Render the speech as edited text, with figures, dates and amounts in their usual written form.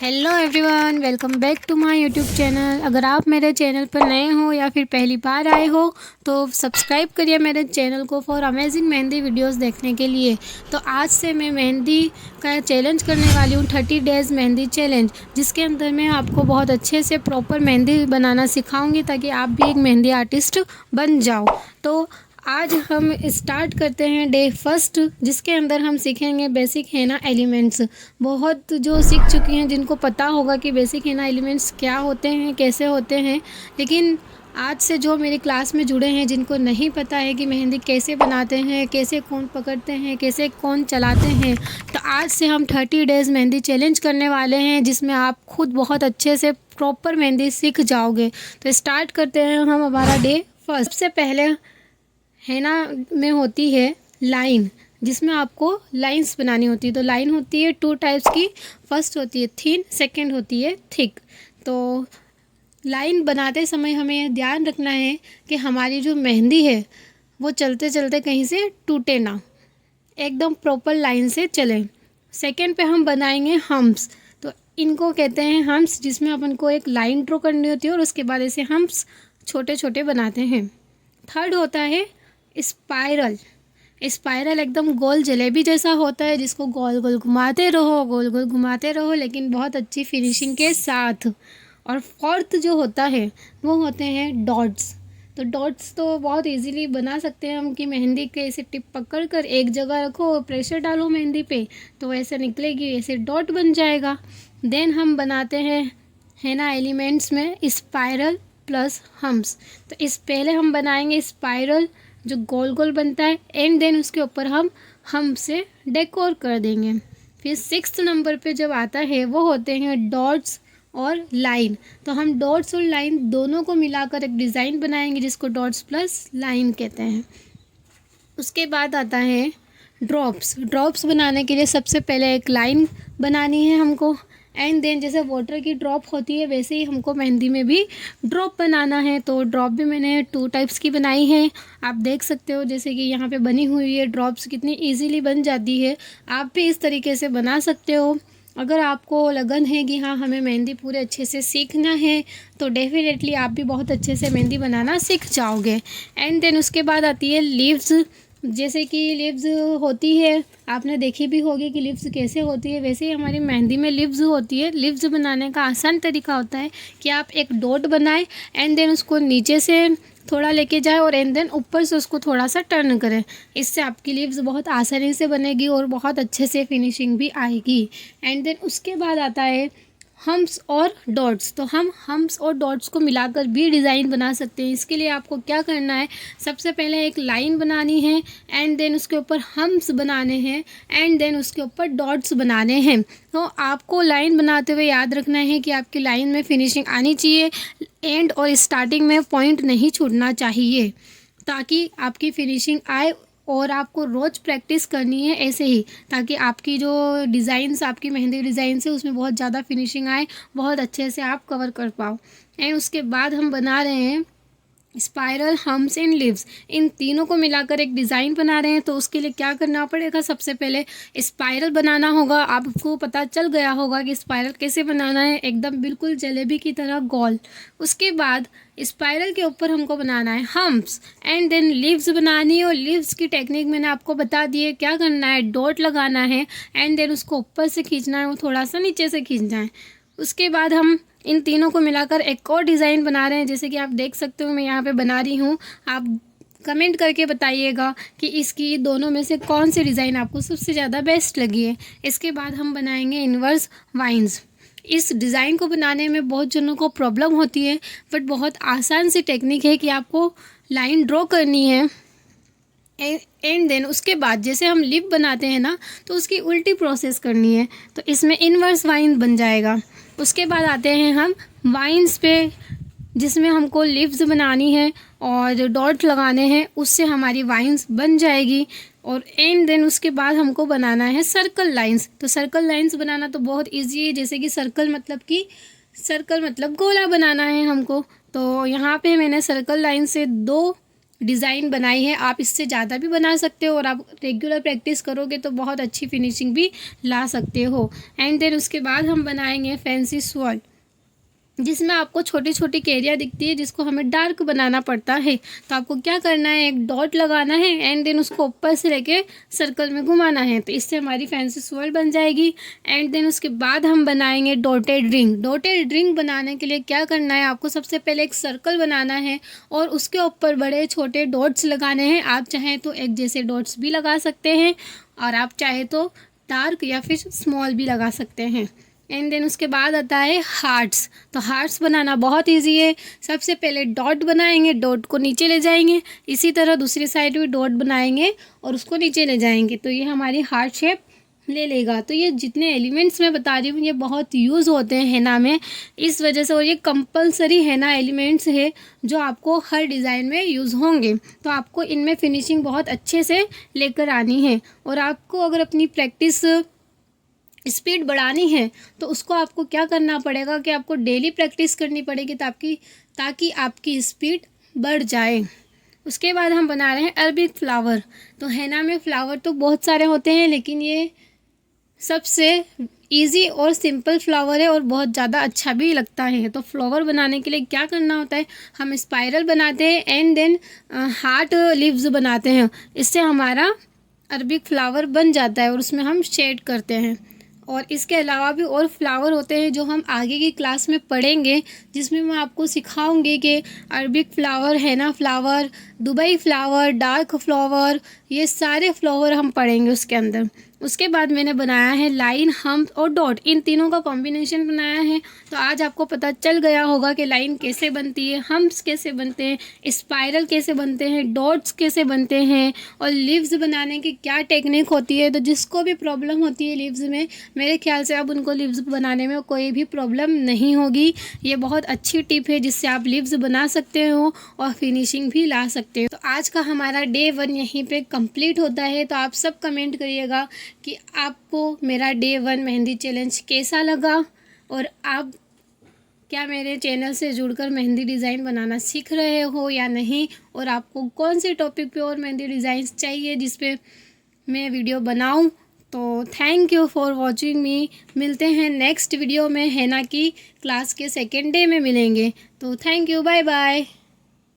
Hello everyone, welcome back to my YouTube channel. अगर आप मेरे चैनल पर नए हो या फिर पहली बार आए हो तो सब्सक्राइब करिए मेरे चैनल को फॉर अमेजिंग मेहंदी वीडियोस देखने के लिए। तो आज से मैं मेहंदी का चैलेंज करने वाली हूँ, 30 डेज़ मेहंदी चैलेंज, जिसके अंदर मैं आपको बहुत अच्छे से प्रॉपर मेहंदी बनाना सिखाऊंगी ताकि आप भी एक मेहंदी आर्टिस्ट बन जाओ। तो आज हम स्टार्ट करते हैं डे फर्स्ट, जिसके अंदर हम सीखेंगे बेसिक हेना एलिमेंट्स। बहुत जो सीख चुकी हैं जिनको पता होगा कि बेसिक हेना एलिमेंट्स क्या होते हैं, कैसे होते हैं, लेकिन आज से जो मेरी क्लास में जुड़े हैं जिनको नहीं पता है कि मेहंदी कैसे बनाते हैं, कैसे कौन पकड़ते हैं, कैसे कौन चलाते हैं, तो आज से हम 30 डेज़ मेहंदी चैलेंज करने वाले हैं, जिसमें आप खुद बहुत अच्छे से प्रॉपर मेहंदी सीख जाओगे। तो स्टार्ट करते हैं हम हमारा डे फर्स्ट। सबसे पहले हेना में होती है लाइन, जिसमें आपको लाइंस बनानी होती है। तो लाइन होती है 2 टाइप्स की, फर्स्ट होती है थिन, सेकंड होती है थिक। तो लाइन बनाते समय हमें यह ध्यान रखना है कि हमारी जो मेहंदी है वो चलते चलते कहीं से टूटे ना, एकदम प्रॉपर लाइन से चले। सेकंड पे हम बनाएंगे हम्प्स। तो इनको कहते हैं हम्प्स, जिसमें अपन को एक लाइन ड्रॉ करनी होती है और उसके बाद ऐसे हम्प्स छोटे छोटे बनाते हैं। थर्ड होता है स्पाइरल। स्पाइरल एकदम गोल जलेबी जैसा होता है, जिसको गोल गोल घुमाते रहो, गोल गोल घुमाते रहो, लेकिन बहुत अच्छी फिनिशिंग के साथ। और फोर्थ जो होता है वो होते हैं डॉट्स। तो डॉट्स तो बहुत इजीली बना सकते हैं हम कि मेहंदी के ऐसे टिप पकड़ कर एक जगह रखो, प्रेशर डालो मेहंदी पे तो ऐसे निकलेगी, ऐसे डॉट बन जाएगा। देन हम बनाते हैं हेना एलिमेंट्स में स्पाइरल प्लस हम्प्स। तो इस पहले हम बनाएंगे स्पाइरल जो गोल गोल बनता है, एंड देन उसके ऊपर हम से डेकोर कर देंगे। फिर 6th नंबर पे जब आता है वो होते हैं डॉट्स और लाइन। तो हम डॉट्स और लाइन दोनों को मिलाकर एक डिज़ाइन बनाएंगे, जिसको डॉट्स प्लस लाइन कहते हैं। उसके बाद आता है ड्रॉप्स। ड्रॉप्स बनाने के लिए सबसे पहले एक लाइन बनानी है हमको, एंड देन जैसे वाटर की ड्रॉप होती है वैसे ही हमको मेहंदी में भी ड्रॉप बनाना है। तो ड्रॉप भी मैंने 2 टाइप्स की बनाई है, आप देख सकते हो जैसे कि यहाँ पे बनी हुई है। ड्रॉप्स कितनी इजीली बन जाती है, आप भी इस तरीके से बना सकते हो। अगर आपको लगन है कि हाँ हमें मेहंदी पूरे अच्छे से सीखना है तो डेफिनेटली आप भी बहुत अच्छे से मेहंदी बनाना सीख जाओगे। एंड देन उसके बाद आती है लीव्स। जैसे कि लिव्स होती है, आपने देखी भी होगी कि लिव्स कैसे होती है, वैसे ही हमारी मेहंदी में लिव्स होती है। लिव्स बनाने का आसान तरीका होता है कि आप एक डॉट बनाएं, एंड देन उसको नीचे से थोड़ा लेके जाए और एंड देन ऊपर से उसको थोड़ा सा टर्न करें। इससे आपकी लिव्स बहुत आसानी से बनेगी और बहुत अच्छे से फिनिशिंग भी आएगी। एंड देन उसके बाद आता है हम्प्स और डॉट्स। तो हम हम्प्स और डॉट्स को मिलाकर भी डिज़ाइन बना सकते हैं। इसके लिए आपको क्या करना है, सबसे पहले एक लाइन बनानी है, एंड देन उसके ऊपर हम्प्स बनाने हैं, एंड देन उसके ऊपर डॉट्स बनाने हैं। तो आपको लाइन बनाते हुए याद रखना है कि आपकी लाइन में फिनिशिंग आनी चाहिए, एंड और स्टार्टिंग में पॉइंट नहीं छूटना चाहिए, ताकि आपकी फिनिशिंग आए। और आपको रोज़ प्रैक्टिस करनी है ऐसे ही, ताकि आपकी जो डिज़ाइंस, आपकी मेहंदी डिज़ाइंस है उसमें बहुत ज़्यादा फिनिशिंग आए, बहुत अच्छे से आप कवर कर पाओ। एंड उसके बाद हम बना रहे हैं स्पाइरल, हम्प्स एंड लीव्स। इन तीनों को मिलाकर एक डिज़ाइन बना रहे हैं। तो उसके लिए क्या करना पड़ेगा, सबसे पहले स्पाइरल बनाना होगा। आपको पता चल गया होगा कि स्पाइरल कैसे बनाना है, एकदम बिल्कुल जलेबी की तरह गोल। उसके बाद स्पाइरल के ऊपर हमको बनाना है हम्प्स, एंड देन लीव्स बनानी है। और लीव्स की टेक्निक मैंने आपको बता दी है, क्या करना है, डॉट लगाना है, एंड देन उसको ऊपर से खींचना है और थोड़ा सा नीचे से खींचना है। उसके बाद हम इन तीनों को मिलाकर एक और डिज़ाइन बना रहे हैं, जैसे कि आप देख सकते हो मैं यहाँ पे बना रही हूँ। आप कमेंट करके बताइएगा कि इसकी दोनों में से कौन सी डिज़ाइन आपको सबसे ज़्यादा बेस्ट लगी है। इसके बाद हम बनाएंगे इन्वर्स वाइन्स। इस डिज़ाइन को बनाने में बहुत जनों को प्रॉब्लम होती है, बट बहुत आसान सी टेक्निक है कि आपको लाइन ड्रॉ करनी है, एंड देन उसके बाद जैसे हम लिप बनाते हैं ना, तो उसकी उल्टी प्रोसेस करनी है, तो इसमें इन्वर्स वाइन बन जाएगा। उसके बाद आते हैं हम वाइन्स पे, जिसमें हमको लिप्स बनानी है और डॉट लगाने हैं, उससे हमारी वाइन्स बन जाएगी। और एंड देन उसके बाद हमको बनाना है सर्कल लाइंस। तो सर्कल लाइंस बनाना तो बहुत इजी है, जैसे कि सर्कल मतलब गोला बनाना है हमको। तो यहाँ पे मैंने सर्कल लाइन से 2 डिज़ाइन बनाई है। आप इससे ज़्यादा भी बना सकते हो और आप रेगुलर प्रैक्टिस करोगे तो बहुत अच्छी फिनिशिंग भी ला सकते हो। एंड देन उसके बाद हम बनाएंगे फैंसी स्वॉल, जिसमें आपको छोटी छोटी केरिया दिखती है जिसको हमें डार्क बनाना पड़ता है। तो आपको क्या करना है, एक डॉट लगाना है एंड देन उसको ऊपर से लेके सर्कल में घुमाना है, तो इससे हमारी फैंसी स्वॉल बन जाएगी। एंड देन उसके बाद हम बनाएंगे डॉटेड रिंग। डॉटेड रिंग बनाने के लिए क्या करना है, आपको सबसे पहले एक सर्कल बनाना है और उसके ऊपर बड़े छोटे डॉट्स लगाने हैं। आप चाहें तो एक जैसे डॉट्स भी लगा सकते हैं और आप चाहे तो डार्क या फिर स्मॉल भी लगा सकते हैं। एंड देन उसके बाद आता है हार्ट्स। तो हार्ट्स बनाना बहुत इजी है। सबसे पहले डॉट बनाएंगे, डॉट को नीचे ले जाएंगे, इसी तरह दूसरी साइड भी डॉट बनाएंगे और उसको नीचे ले जाएंगे, तो ये हमारी हार्ट शेप ले लेगा। तो ये जितने एलिमेंट्स मैं बता रही हूँ ये बहुत यूज़ होते हैं हेना में, इस वजह से, और ये कंपलसरी हेना एलिमेंट्स है जो आपको हर डिज़ाइन में यूज़ होंगे। तो आपको इनमें फिनिशिंग बहुत अच्छे से लेकर आनी है। और आपको अगर अपनी प्रैक्टिस स्पीड बढ़ानी है तो उसको आपको क्या करना पड़ेगा कि आपको डेली प्रैक्टिस करनी पड़ेगी ताकि आपकी स्पीड बढ़ जाए। उसके बाद हम बना रहे हैं अरबिक फ्लावर। तो हेना में फ्लावर तो बहुत सारे होते हैं लेकिन ये सबसे इजी और सिंपल फ्लावर है और बहुत ज़्यादा अच्छा भी लगता है। तो फ्लावर बनाने के लिए क्या करना होता है, हम स्पाइरल बनाते हैं एंड देन हार्ट लीव्स बनाते हैं। इससे हमारा अरबिक फ्लावर बन जाता है और उसमें हम शेड करते हैं। और इसके अलावा भी और फ्लावर होते हैं जो हम आगे की क्लास में पढ़ेंगे, जिसमें मैं आपको सिखाऊंगी कि Arabic flower, henna flower, Dubai flower, dark flower, ये सारे फ्लावर हम पढ़ेंगे उसके अंदर। उसके बाद मैंने बनाया है लाइन, हम्प और डॉट, इन तीनों का कॉम्बिनेशन बनाया है। तो आज आपको पता चल गया होगा कि लाइन कैसे बनती है, हम्प्स कैसे बनते हैं, स्पाइरल कैसे बनते हैं, डॉट्स कैसे बनते हैं और लीव्स बनाने की क्या टेक्निक होती है। तो जिसको भी प्रॉब्लम होती है लीव्स में, मेरे ख्याल से अब उनको लीव्स बनाने में कोई भी प्रॉब्लम नहीं होगी। ये बहुत अच्छी टिप है जिससे आप लीव्स बना सकते हो और फिनिशिंग भी ला सकते हो। तो आज का हमारा डे 1 यहीं पे कंप्लीट होता है। तो आप सब कमेंट करिएगा कि आपको मेरा डे 1 मेहंदी चैलेंज कैसा लगा और आप क्या मेरे चैनल से जुड़कर मेहंदी डिज़ाइन बनाना सीख रहे हो या नहीं, और आपको कौन से टॉपिक पे और मेहंदी डिज़ाइंस चाहिए जिस पे मैं वीडियो बनाऊं। तो थैंक यू फॉर वॉचिंग मी। मिलते हैं नेक्स्ट वीडियो में, हेना की क्लास के सेकेंड डे में मिलेंगे। तो थैंक यू, बाय बाय।